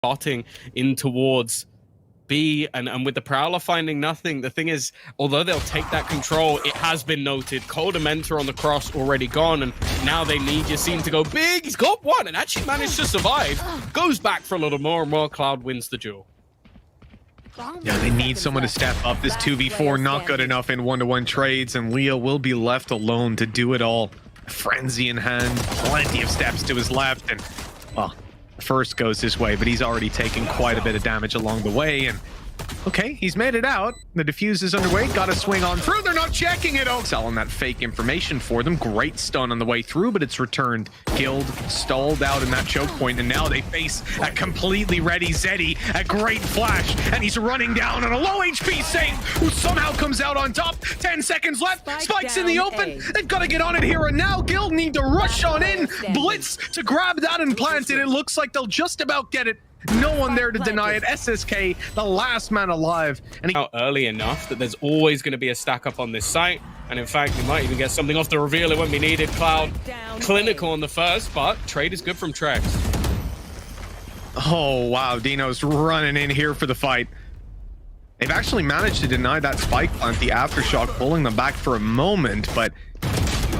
spotting in towards B, and with the Prowler finding nothing, the thing is, although they'll take that control, it has been noted. Koldamenta on the cross already gone, and now they need Yacine to go big. He's got one and actually managed to survive. Goes back for a little more, and more. Cloud wins the duel. Yeah, they need someone to step up. This 2v4 not good enough in one-to-one trades, and Leo will be left alone to do it all. Frenzy in hand, plenty of steps to his left, and well, first goes his way, but he's already taken quite a bit of damage along the way. And okay, he's made it out. The defuse is underway. Got to swing on through. They're not checking it. Oh, selling that fake information for them. Great stun on the way through, but it's returned. Guild stalled out in that choke point, and now they face a completely ready Zeddy. A great flash, and he's running down on a low HP Sayf, who somehow comes out on top. 10 seconds left. Spike's in the open. They've got to get on it here and now. Guild need to rush on in. Blitz to grab that and plant it. It looks like they'll just about get it. No one there to deny it. SSK, the last man alive. And out early enough that there's always going to be a stack up on this site. And in fact, we might even get something off the reveal. It won't be needed. Cloud clinical on the first, but trade is good from trexx. Oh, wow. Dino's running in here for the fight. They've actually managed to deny that spike plant, the aftershock, pulling them back for a moment, but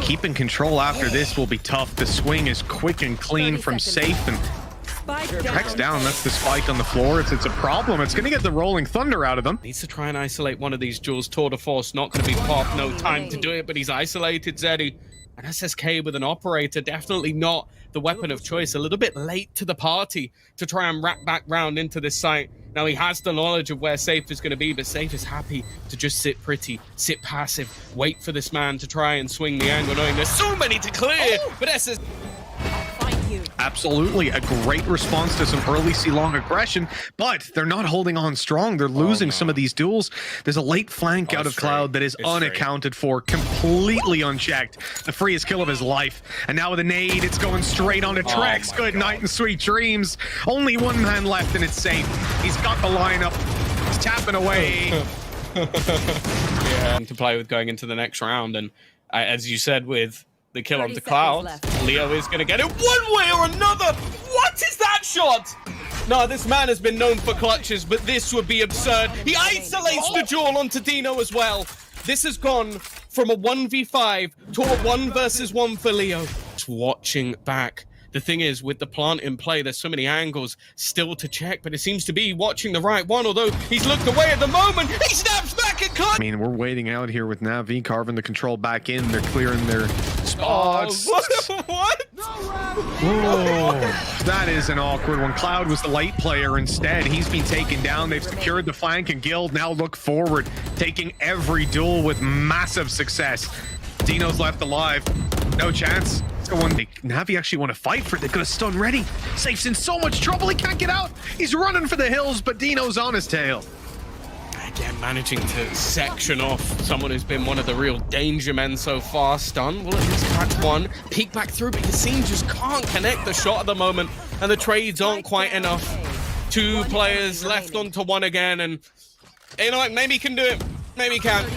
keeping control after this will be tough. The swing is quick and clean from Sayf, and trexx down. That's the spike on the floor. It's a problem. It's going to get the rolling thunder out of them. Needs to try and isolate one of these duels. Tour de force not going to be popped. No time to do it, but he's isolated Zeddy. And SSK with an operator, definitely not the weapon of choice. A little bit late to the party to try and wrap back round into this site. Now he has the knowledge of where Sayf is going to be, but Sayf is happy to just sit pretty, sit passive, wait for this man to try and swing the angle, knowing there's so many to clear. But SSK... Absolutely, a great response to some early C-long aggression, but they're not holding on strong. They're losing some of these duels. There's a late flank out of Cloud that is unaccounted for, completely unchecked. The freest kill of his life. And now with a nade, it's going straight onto trexx. Good night and sweet dreams. Only one man left and it's Sayf. He's got the lineup. He's tapping away. Yeah, to play with going into the next round. And as you said, with the kill onto Cloud, Leo is going to get it one way or another. What is that shot? No, this man has been known for clutches, but this would be absurd. He isolates the duel onto Duno as well. This has gone from a 1v5 to a 1 versus 1 for Leo. Just watching back. The thing is, with the plant in play, there's so many angles still to check, but it seems to be watching the right one, although he's looked away at the moment. He snaps back and cut. I mean, we're waiting out here with Navi carving the control back in. They're clearing their spots. What? Oh, that is an awkward one. Cloud was the late player instead. He's been taken down. They've secured the flank, and Guild now look forward, taking every duel with massive success. Dino's left alive. No chance. Navi actually want to fight for it. They've got a stun ready. Sayf's in so much trouble. He can't get out. He's running for the hills, but Dino's on his tail. Again, managing to section off someone who's been one of the real danger men so far. Stun will at least catch one. Peek back through, but Yacine just can't connect the shot at the moment. And the trades aren't quite enough. Two players left onto one again. And, you know, like, maybe he can do it. Maybe he can.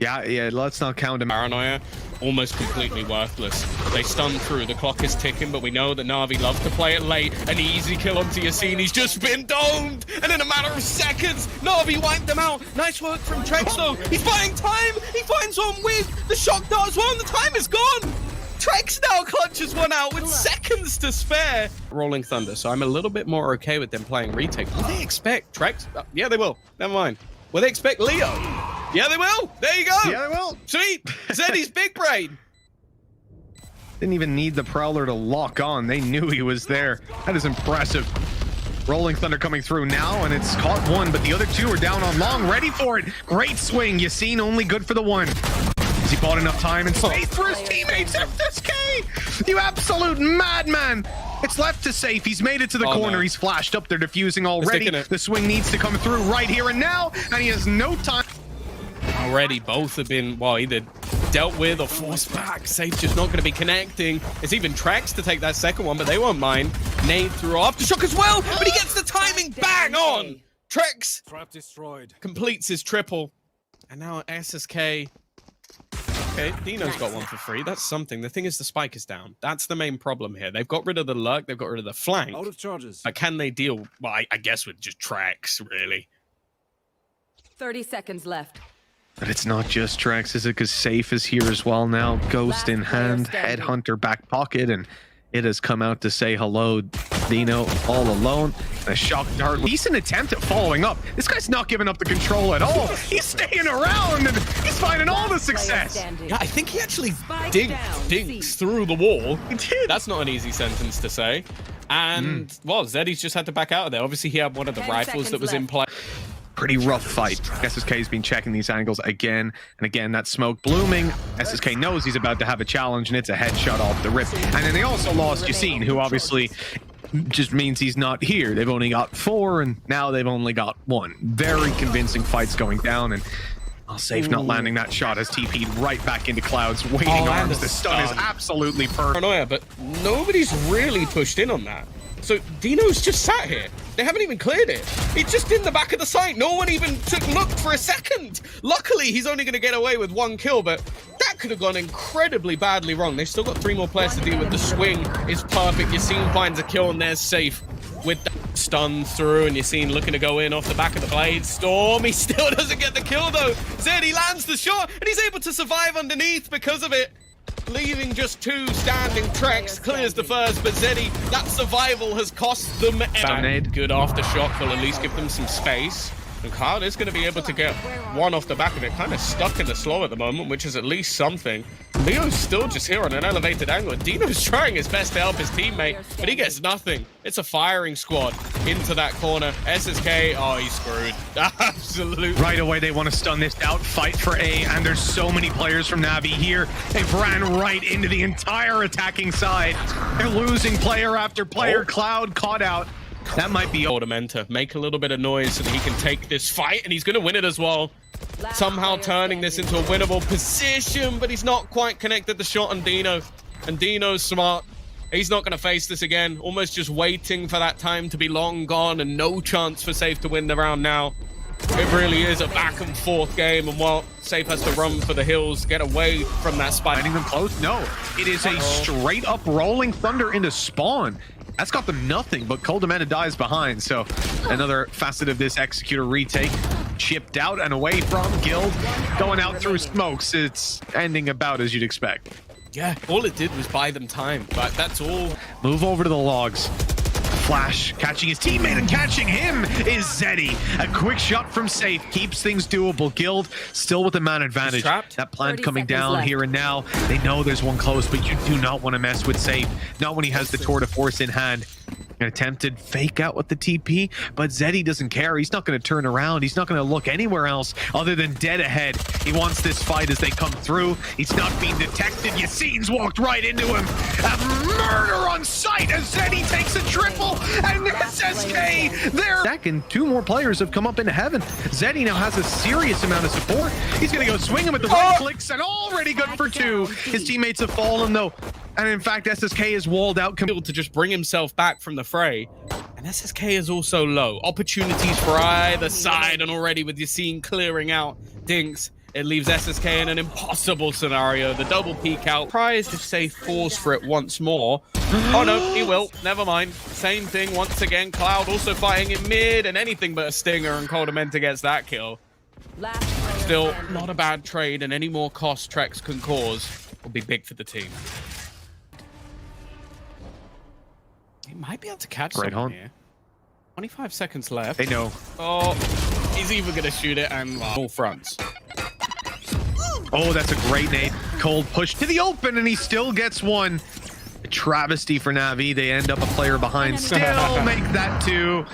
Yeah, let's not count him. Paranoia, almost completely worthless. They stun through, the clock is ticking, but we know that Navi loves to play it late. An easy kill onto Yacine, he's just been domed! And in a matter of seconds, Navi wiped them out. Nice work from trexx though. He's buying time, he finds one with the shock dart as well, and the time is gone! trexx now clutches one out with seconds to spare. Rolling Thunder, so I'm a little bit more okay with them playing retake. Will they expect trexx? Yeah, they will. Never mind. Will they expect Leo? Yeah, they will. There you go. Yeah, they will. Sweet. Zeddy's big brain. Didn't even need the Prowler to lock on. They knew he was there. That is impressive. Rolling Thunder coming through now, and it's caught one, but the other two are down on long, ready for it. Great swing. Yacine only good for the one. Has he bought enough time and space for his teammates? FSK! You absolute madman! It's left to Sayf. He's made it to the corner. No. He's flashed up. They're defusing already. The swing needs to come through right here and now, and he has no time. Already, both have been, well, either dealt with or forced back. Sayf just not going to be connecting. It's even trexx to take that second one, but they won't mind. Nade through aftershock as well, but he gets the timing bang on. trexx completes his triple, and now SSK Okay, Dino's got one for free. That's something. The thing is, the spike is down. That's the main problem here. They've got rid of the lurk. They've got rid of the flank. Out of charges. But can they deal? Well, I guess with just trexx, really. 30 seconds left. But it's not just trexx, is it? Because Sayf is here as well now. Ghost in hand, standing. headhunter back pocket, and it has come out to say hello. Dino all alone. A shock dart. Decent attempt at following up. This guy's not giving up the control at all. He's staying around and he's finding all the success. Yeah, I think he actually Spike dinks through the wall. He did. That's not an easy sentence to say. And, well, Zeddy's just had to back out of there. Obviously, he had one of the rifles that was in play. Pretty rough fight. SSK's been checking these angles again and again. That smoke blooming. SSK knows he's about to have a challenge, and it's a headshot off the rip. And then they also lost Yacine, who obviously just means he's not here. They've only got 4, and now they've only got 1. Very convincing fights going down, and Sayf not landing that shot has TP'd right back into Cloud's waiting arms. The stun is absolutely perfect. Paranoia, but nobody's really pushed in on that. So Dino's just sat here. They haven't even cleared it. It's just in the back of the site. No one even looked for a second. Luckily, he's only going to get away with 1 kill, but that could have gone incredibly badly wrong. They've still got 3 more players to deal with. The swing is perfect. Yacine finds a kill, and there's Sayf with that stun through, and Yacine looking to go in off the back of the blade. Storm, he still doesn't get the kill, though. Zeddy lands the shot, and he's able to survive underneath because of it. Leaving just 2 standing. Trexx clears the first, but Zeddy, that survival has cost them. Good aftershock will at least give them some space. And Cloud is going to be able to get 1 off the back of it. Kind of stuck in the slow at the moment, which is at least something. Leo's still just here on an elevated angle. Dino's trying his best to help his teammate, but he gets nothing. It's a firing squad into that corner. SSK, oh, he's screwed. Absolutely. Right away, they want to stun this out, fight for A, and there's so many players from Navi here. They've ran right into the entire attacking side. They're losing player after player. Cloud caught out. That might be koldamenta. Make a little bit of noise so that he can take this fight, and he's going to win it as well. Somehow turning this into a winnable position, but he's not quite connected the shot on Dino. And Dino's smart. He's not going to face this again. Almost just waiting for that time to be long gone, and no chance for Sayf to win the round now. It really is a back and forth game, and while Sayf has to run for the hills, get away from that spike. Finding them close? No. It is a straight up rolling thunder into spawn. That's got them nothing, but koldamenta dies behind, so another facet of this Executor retake. Chipped out and away from Guild, going out through smokes. It's ending about as you'd expect. Yeah, all it did was buy them time, but that's all. Move over to the logs. Flash catching his teammate and catching him is Zeddy. A quick shot from Sayf keeps things doable. Guild still with the man advantage. That plant coming down here and now. They know there's one close, but you do not want to mess with Sayf. Not when he has the tour de force in hand. An attempted fake out with the TP, but Zeddy doesn't care. He's not going to turn around. He's not going to look anywhere else other than dead ahead. He wants this fight as they come through. He's not being detected. Yacine's walked right into him. A murder on sight as Zeddy takes a triple, and SSK there. Second, 2 more players have come up into heaven. Zeddy now has a serious amount of support. He's going to go swing him with the right clicks, and already good for 2. His teammates have fallen though. And in fact, SSK is walled out. Able to just bring himself back from the fray. And SSK is also low. Opportunities for either side, and already with Yacine clearing out Dinks, it leaves SSK in an impossible scenario. The double peek out. Surprised if Sayf falls for it once more. Oh no, he will. Never mind. Same thing once again. Cloud also fighting in mid, and anything but a stinger, and koldamenta gets that kill. Still not a bad trade, and any more cost Trexx can cause will be big for the team. He might be able to catch someone here. 25 seconds left. They know. Oh, he's either going to shoot it and all fronts. Oh, that's a great nade. Cold push to the open, and he still gets one. A travesty for Navi. They end up a player behind. Still make that 2.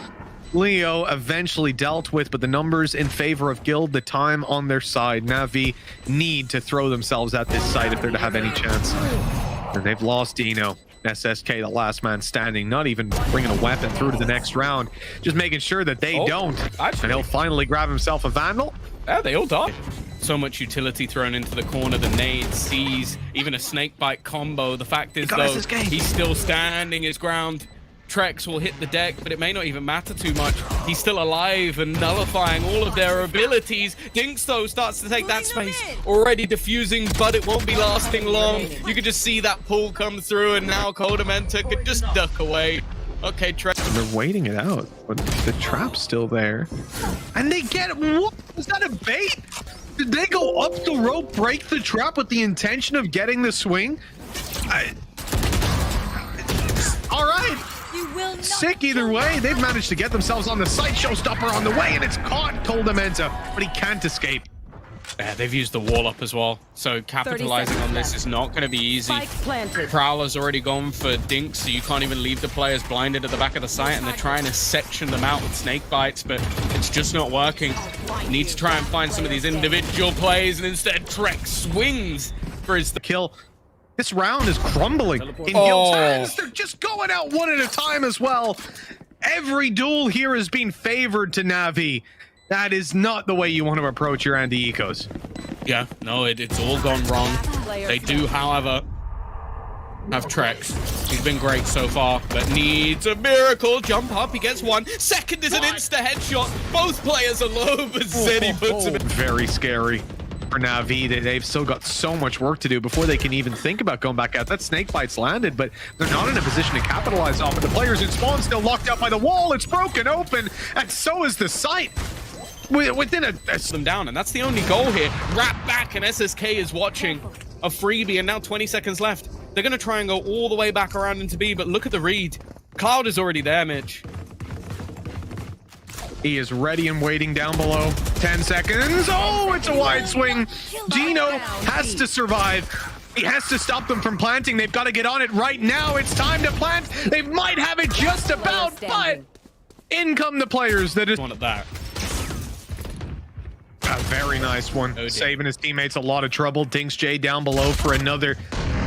Leo eventually dealt with, but the numbers in favor of Guild, the time on their side. Navi need to throw themselves at this site if they're to have any chance. And they've lost Dino. SSK, the last man standing, not even bringing a weapon through to the next round, just making sure that they don't. And he'll finally grab himself a Vandal. Yeah, they all die. So much utility thrown into the corner, the nade, sees, even a snake bite combo. The fact is, though, he's still standing his ground. Trexx will hit the deck, but it may not even matter too much. He's still alive and nullifying all of their abilities. dinkzj, though, starts to take that space. Already diffusing, but it won't be lasting long. You can just see that pull come through, and now koldamenta could just duck away. Okay, Trexx. They're waiting it out, but the trap's still there. And they get, what? Was that a bait? Did they go up the rope, break the trap with the intention of getting the swing? All right. Sick either way. They've managed to get themselves on the site. Showstopper on the way, and it's caught koldamenta, but he can't escape. Yeah, they've used the wall up as well, so capitalizing on this is not going to be easy. Prowler's already gone for dinkzj, so you can't even leave the players blinded at the back of the site, and they're trying to section them out with snake bites, but it's just not working. Need to try and find some of these individual plays, and instead Trexx swings for his kill. This round is crumbling in Guild's hands. They're just going out one at a time as well. Every duel here has been favored to Navi. That is not the way you want to approach your anti-ecos. Yeah, no, it's all gone wrong. They do, however, have Trexx. He's been great so far, but needs a miracle. Jump up, he gets one. Second is an insta headshot. Both players are low, but zeddy puts him in. Very scary for Navi. They've still got so much work to do before they can even think about going back out. That snake bite's landed, but they're not in a position to capitalize off it. The players in spawn still locked out by the wall. It's broken open, and so is the site. Within them down, and that's the only goal here. Wrap back, and SSK is watching a freebie, and now 20 seconds left. They're going to try and go all the way back around into B, but look at the read. Cloud is already there, Mitch. He is ready and waiting down below. 10 seconds. Oh, it's a wide swing. Duno has to survive. He has to stop them from planting. They've got to get on it right now. It's time to plant. They might have it just about, but in come the players that is one at that. A very nice one. Saving his teammates a lot of trouble. dinkzj down below for another.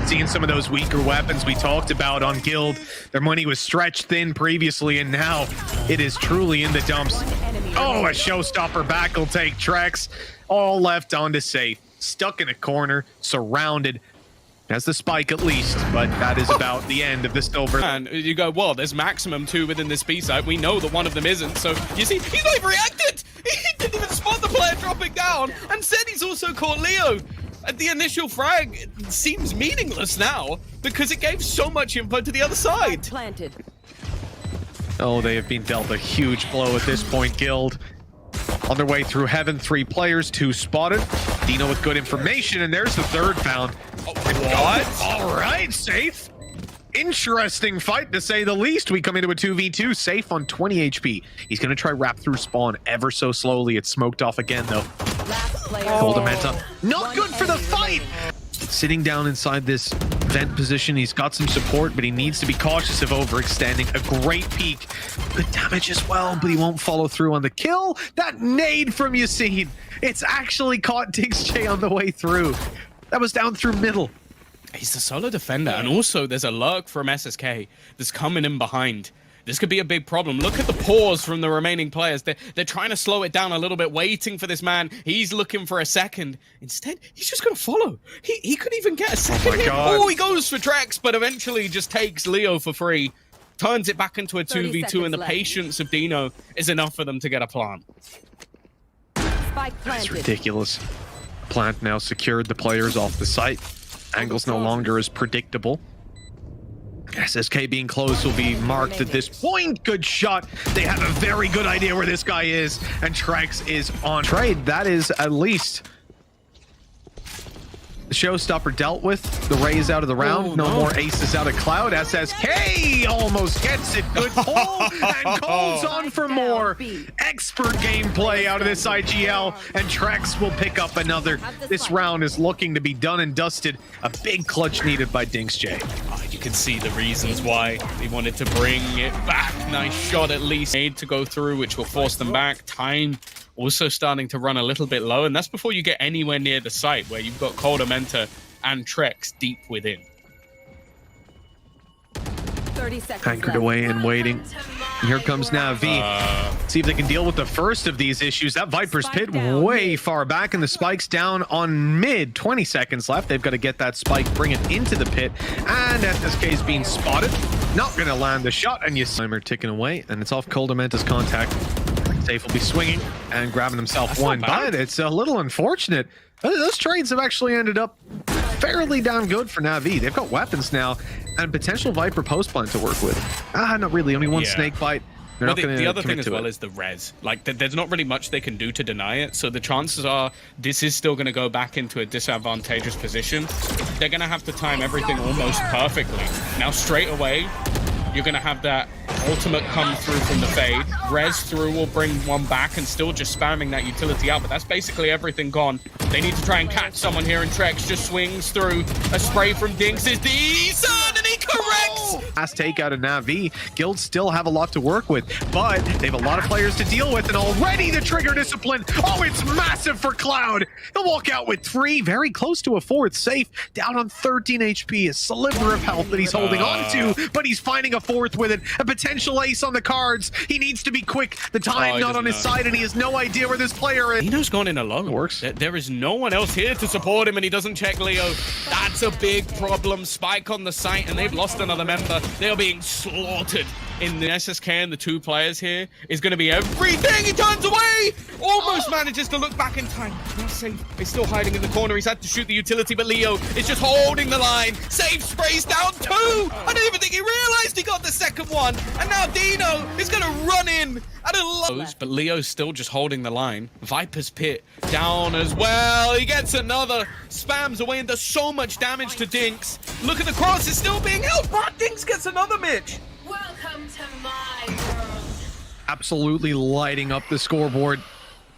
Seeing some of those weaker weapons we talked about on Guild. Their money was stretched thin previously, and now it is truly in the dumps. Oh, a showstopper back will take trexx. All left on to Sayf. Stuck in a corner, surrounded. Has the spike at least, but that is about the end of the silver. And you go, well, there's maximum 2 within this B site. We know that one of them isn't. So you see, he's not even reacted. He didn't even spot the player dropping down. And said he's also caught Leo. At the initial frag, it seems meaningless now because it gave so much info to the other side. Planted. Oh, they have been dealt a huge blow at this point, Guild. On their way through heaven, 3 players, 2 spotted. Dino with good information, and there's the third found. Oh, what? All right, Sayf. Interesting fight, to say the least. We come into a 2v2. Sayf on 20 HP. He's going to try wrap through spawn ever so slowly. It's smoked off again, though. koldamenta. Not good for the fight. Sitting down inside this vent position. He's got some support, but he needs to be cautious of overextending. A great peek. Good damage as well, but he won't follow through on the kill. That nade from Yacine. It's actually caught dinkzj on the way through. That was down through middle. He's a solo defender, and also there's a lurk from SSK that's coming in behind. This could be a big problem. Look at the pause from the remaining players. They're trying to slow it down a little bit, waiting for this man. He's looking for a second. Instead, he's just going to follow. He could even get a second. Oh my God. Oh, he goes for trexx, but eventually just takes Leo for free. Turns it back into a 2v2, and the patience of Dino is enough for them to get a plant. That's ridiculous. Plant now secured the players off the site. Angle's no longer as predictable. SSK being close will be marked at this point. Good shot. They have a very good idea where this guy is, and trexx is on trade. That is at least the showstopper dealt with. The raise out of the round. No more aces out of Cloud. SSK almost gets it. Good pull, and Cold's on for more. Expert gameplay out of this IGL, and trexx will pick up another. This round is looking to be done and dusted. A big clutch needed by dinkzj. You can see the reasons why he wanted to bring it back. Nice shot at least. Made to go through, which will force them back. Time also starting to run a little bit low, and that's before you get anywhere near the site where you've got koldamenta and trexx deep within. 30 seconds Anchored left. away and waiting. Here comes Navi. See if they can deal with the first of these issues. That Viper's Pit way far back, and the spike's down on mid. 20 seconds left. They've got to get that spike, bring it into the pit, and SSK is being spotted. not going to land the shot, and timer ticking away, and it's off koldamenta's contact. Sayf will be swinging and grabbing himself one, but it's a little unfortunate. Those trades have actually ended up fairly damn good for Navi. They've got weapons now and potential Viper post plant to work with. Not really, only one snake bite. Well, the other thing as well is the res. Like, there's not really much they can do to deny it, so the chances are this is still going to go back into a disadvantageous position. They're going to have to time everything almost perfectly. Now, straight away, you're going to have that ultimate come through from the fade. Res through will bring one back and still just spamming that utility out, but that's basically everything gone. They need to try and catch someone here, and trexx just swings through. A spray from Dinks is decent, and he corrects! Last take out of Navi. Guilds still have a lot to work with, but they have a lot of players to deal with, and already the trigger discipline. Oh, it's massive for Cloud. He'll walk out with 3, very close to a 4th. Sayf down on 13 HP, a sliver of health that he's holding on to, but he's finding a 4th with it. A potential ace on the cards. He needs to be quick. The time not on his side, and he has no idea where this player is. Dino's gone in alone. It works. There is no one else here to support him, and he doesn't check Leo. That's a big problem. Spike on the site, and they've lost another member. They are being slaughtered. In the SSK and the 2 players here is going to be everything. He turns away. Almost manages to look back in time. Now Sayf is still hiding in the corner. He's had to shoot the utility, but Leo is just holding the line. Sayf sprays down 2. I don't even think he realized he got the second one. And now Dino is going to run in at a low. But Leo's still just holding the line. Viper's pit down as well. He gets another. Spams away and does so much damage to Dinks. Look at the cross. It's still being held. But Dinks gets another Mitch. Welcome to my world. Absolutely lighting up the scoreboard.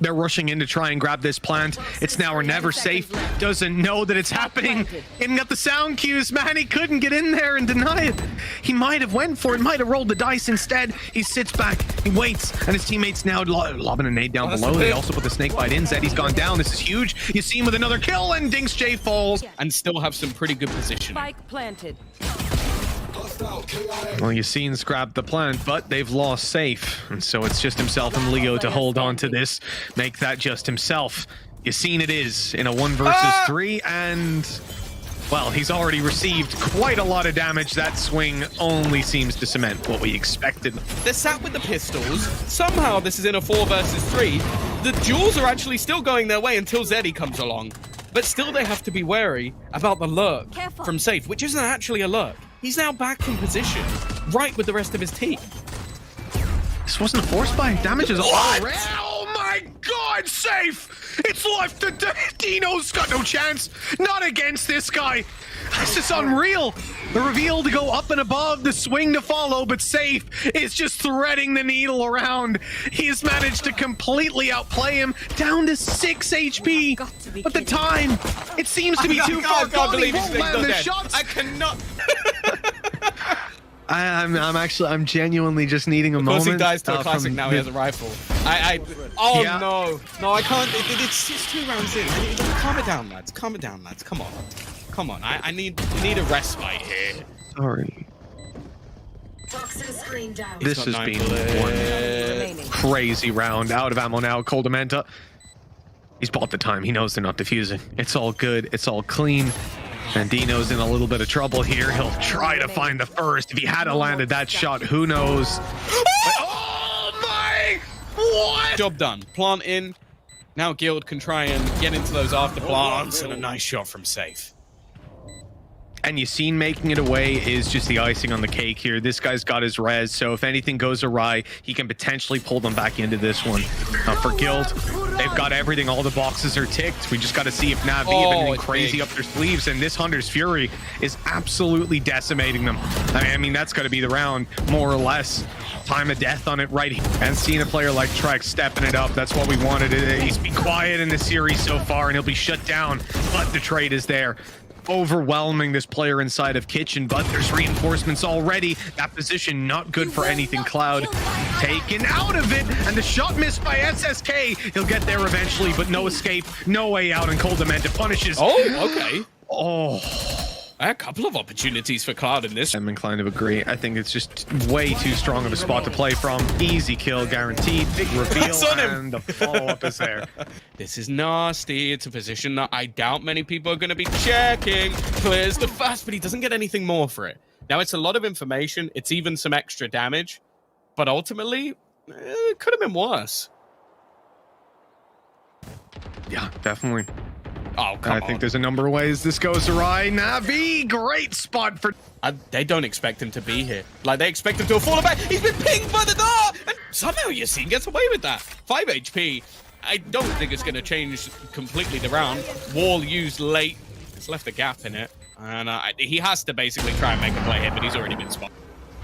They're rushing in to try and grab this plant. It's now or never. Sayf doesn't know that it's happening. And got the sound cues, man. He couldn't get in there and deny it. He might have went for it, might have rolled the dice instead. He sits back, he waits, and his teammates now lobbing a nade down below. They also put the snake bite in. Zeddy's gone down. This is huge. Yacine with another kill, and dinkzj falls. And still have some pretty good positioning. Spike planted. Well, Yacine's grabbed the plant, but they've lost Sayf, and so it's just himself and Leo to hold on to this, make that just himself. Yacine it is in a 1 versus 3, and well, he's already received quite a lot of damage. That swing only seems to cement what we expected. They're sat with the pistols. Somehow this is in a 4 versus 3. The duels are actually still going their way until Zeddy comes along. But still they have to be wary about the lurk from Sayf, which isn't actually a lurk. He's now back in position, right with the rest of his team. This wasn't a force buy. Damage is all around. Oh my god, Sayf! It's left to Dino's got no chance. Not against this guy. This is unreal. The reveal to go up and above, the swing to follow, but Sayf is just threading the needle around. He's managed to completely outplay him, down to 6 HP. But the time, it seems to be too far gone. He won't land the shots. I cannot. I'm genuinely just needing a moment. Of course he dies to a classic, now he has a rifle. Yeah. No, I can't. It's 2 rounds in. Calm it down, lads. Calm it down, lads. Come on. I need a respite here. Sorry. Toxin screen down. This has been one crazy round. Out of ammo now, koldamenta. He's bought the time. He knows they're not defusing. It's all good. It's all clean. And Dino's in a little bit of trouble here. He'll try to find the first. If he had landed that shot, who knows? Oh my! What? Job done. Plant in. Now Guild can try and get into those after plants, and a nice shot from Sayf. And Yacine making it away is just the icing on the cake here. This guy's got his res, so if anything goes awry, he can potentially pull them back into this one. For Guild, they've got everything. All the boxes are ticked. We just got to see if Navi have anything crazy up their sleeves. And this Hunter's Fury is absolutely decimating them. I mean, that's got to be the round, more or less. Time of death on it right here. And seeing a player like trexx stepping it up, that's what we wanted. He's been quiet in the series so far, and he'll be shut down. But the trade is there. Overwhelming this player inside of kitchen, but there's reinforcements already. That position not good for anything. Cloud taken out of it, and the shot missed by SSK. He'll get there eventually, but no escape, no way out, and koldamenta punishes. Oh, okay. Oh, a couple of opportunities for Cloud in this. I'm inclined to agree. I think it's just way too strong of a spot to play from. Easy kill guaranteed. Big reveal, and the follow-up is there. This is nasty. It's a position that I doubt many people are going to be checking. Clears the first, but he doesn't get anything more for it. Now, it's a lot of information. It's even some extra damage. But ultimately, it could have been worse. Yeah, definitely. Oh, come on. I think there's a number of ways this goes awry. Navi, great spot for... They don't expect him to be here. Like, they expect him to have fallen back. He's been pinged by the dart! And somehow Yacine gets away with that. 5 HP. I don't think it's going to change completely the round. Wall used late. It's left a gap in it. And he has to basically try and make a play here, but he's already been spotted.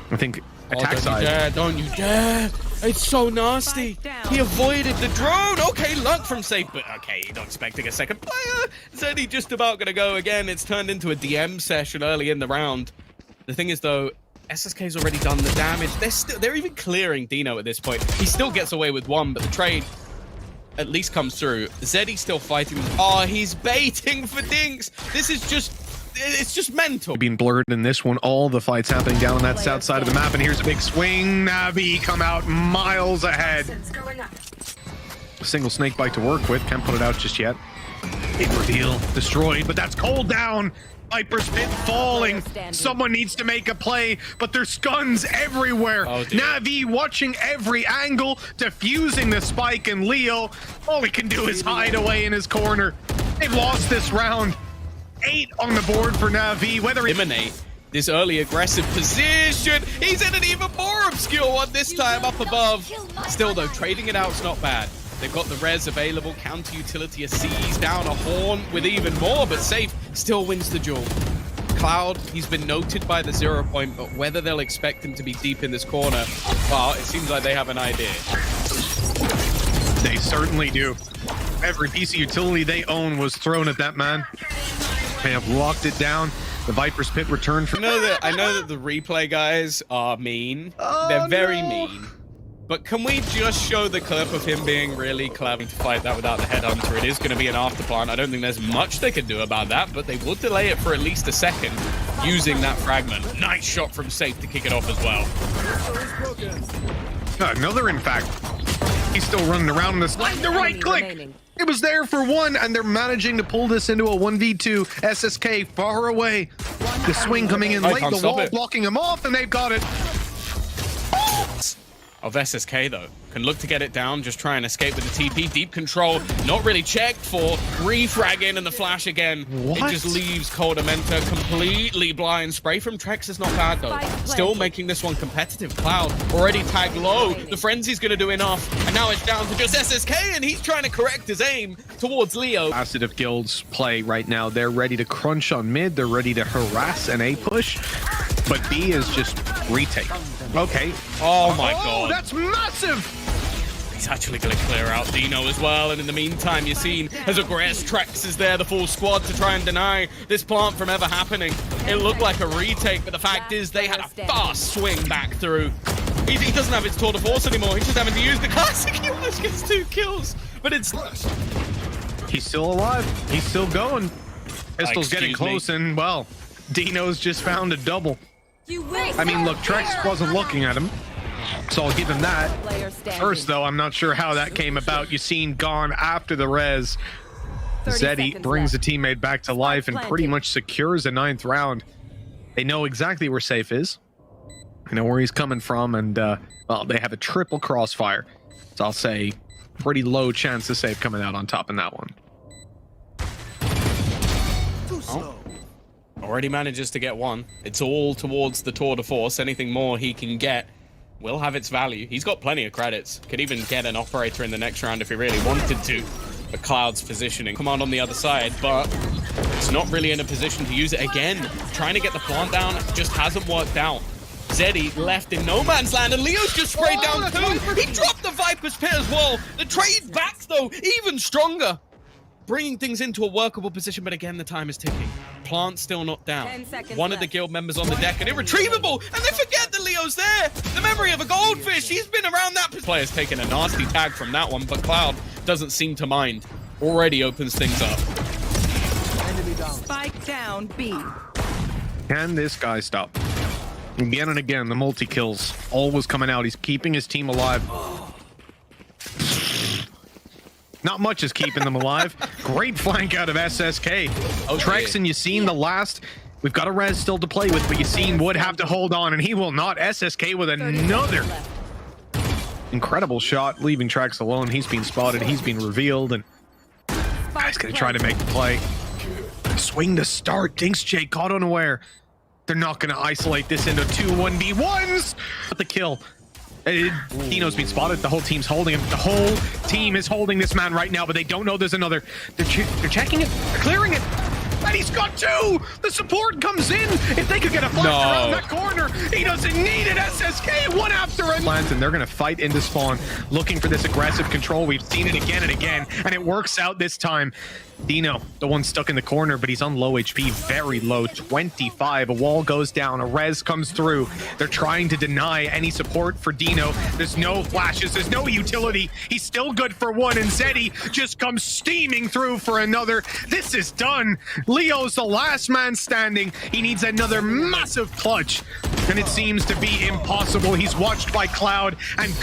I think attack side. Don't you dare. It's so nasty. He avoided the drone. Okay, luck from Sayf, but okay, you're not expecting a second player. Zeddy just about going to go again. It's turned into a DM session early in the round. The thing is, though, SSK's already done the damage. They're even clearing Dino at this point. He still gets away with one, but the trade at least comes through. Zeddy's still fighting. Oh, he's baiting for dinks. This is just... It's just mental. Being blurred in this one, all the fights happening down on that south side of the map, and here's a big swing. Navi come out miles ahead. A single snake bite to work with. Can't put it out just yet. Big reveal. Destroyed, but that's cold down. Viper's Pit falling. Someone needs to make a play, but there's guns everywhere. Oh, Navi watching every angle, defusing the spike, and Leo, all he can do is hide away in his corner. They've lost this round. 8 on the board for Navi. Whether he... Eliminate this early aggressive position. He's in an even more obscure one this time up above. Still, though, trading it out's not bad. They've got the res available. Counter utility, a seize down a horn with even more, but Sayf still wins the duel. Cloud, he's been noted by the 0 point, but whether they'll expect him to be deep in this corner, well, it seems like they have an idea. They certainly do. Every piece of utility they own was thrown at that man. They have locked it down. The Viper's Pit returned from... I know that the replay guys are mean. They're very mean. But can we just show the clip of him being really clever to fight that without the headhunter? It is going to be an afterplant. I don't think there's much they can do about that, but they will delay it for at least a second using that fragment. Nice shot from Sayf to kick it off as well. Another, in fact. He's still running around this like the right click. It was there for one, and they're managing to pull this into a 1v2. SSK far away. The swing coming in late, the wall blocking him off, and they've got it. Of SSK, though, can look to get it down, just try and escape with the TP. Deep control, not really checked for. Refrag in and the flash again. What? It just leaves koldamenta completely blind. Spray from Trex is not bad, though. Still making this one competitive. Cloud already tagged low. The frenzy's going to do enough. And now it's down to just SSK, and he's trying to correct his aim towards Leo. Acid of Guild's play right now. They're ready to crunch on mid. They're ready to harass an A push. But B is just retake. Okay. Oh my god. That's massive! He's actually going to clear out Dino as well. And in the meantime, Yacine has aggressed. Trex is there, the full squad, to try and deny this plant from ever happening. It looked like a retake, but the fact is they had a fast swing back through. He doesn't have his tour de force anymore. He's just having to use the classic. He almost gets 2 kills. But it's... He's still alive. He's still going. Pistol's getting close, and, well, Dino's just found a double. I mean, look, Trexx wasn't looking at him, so I'll give him that. First, though, I'm not sure how that came about. Yacine gone after the res. Zeddy brings the teammate back to life and pretty much secures the 9th round. They know exactly where Sayf is. They know where he's coming from, and, well, they have a triple crossfire. So I'll say pretty low chance of Sayf coming out on top in that one. Oh. Already manages to get one. It's all towards the tour de force. Anything more he can get will have its value. He's got plenty of credits. Could even get an operator in the next round if he really wanted to. But Cloud's positioning. Command on the other side, but it's not really in a position to use it again. Trying to get the plant down just hasn't worked out. Zeddy left in no man's land, and Leo's just sprayed down too. He dropped the Viper's Pit as well. The trade back, though, even stronger. Bringing things into a workable position, but again, the time is ticking. Plant still not down. One of the guild members on the deck, and irretrievable, and they forget that Leo's there. The memory of a goldfish. He's been around that. Player's taken a nasty tag from that one, but Cloud doesn't seem to mind. Already opens things up. Spike down B. Can this guy stop? Again and again, the multi-kills always coming out. He's keeping his team alive. Not much is keeping them alive. Great flank out of SSK. Trexx and Yacine, the last We've got a res still to play with, but Yacine would have to hold on, and he will not. SSK with another incredible shot, leaving trexx alone. He's been spotted, he's been revealed, and guy's gonna try to make the play. Swing to start. dinkzj caught unaware. They're not gonna isolate this into 2 1v1s. But the kill. Dino's been spotted. The whole team's holding him. The whole team is holding this man right now, but they don't know there's another. They're checking it. They're clearing it. And he's got 2! The support comes in! If they could get a flash around that corner, he doesn't need it! SSK, one after another! And they're gonna fight into spawn, looking for this aggressive control. We've seen it again and again, and it works out this time. Dino, the one stuck in the corner, but he's on low HP, very low, 25. A wall goes down, a res comes through. They're trying to deny any support for Dino. There's no flashes, there's no utility. He's still good for 1, and Zeddy just comes steaming through for another. This is done. Leo's the last man standing. He needs another massive clutch, and it seems to be impossible. He's watched by Cloud and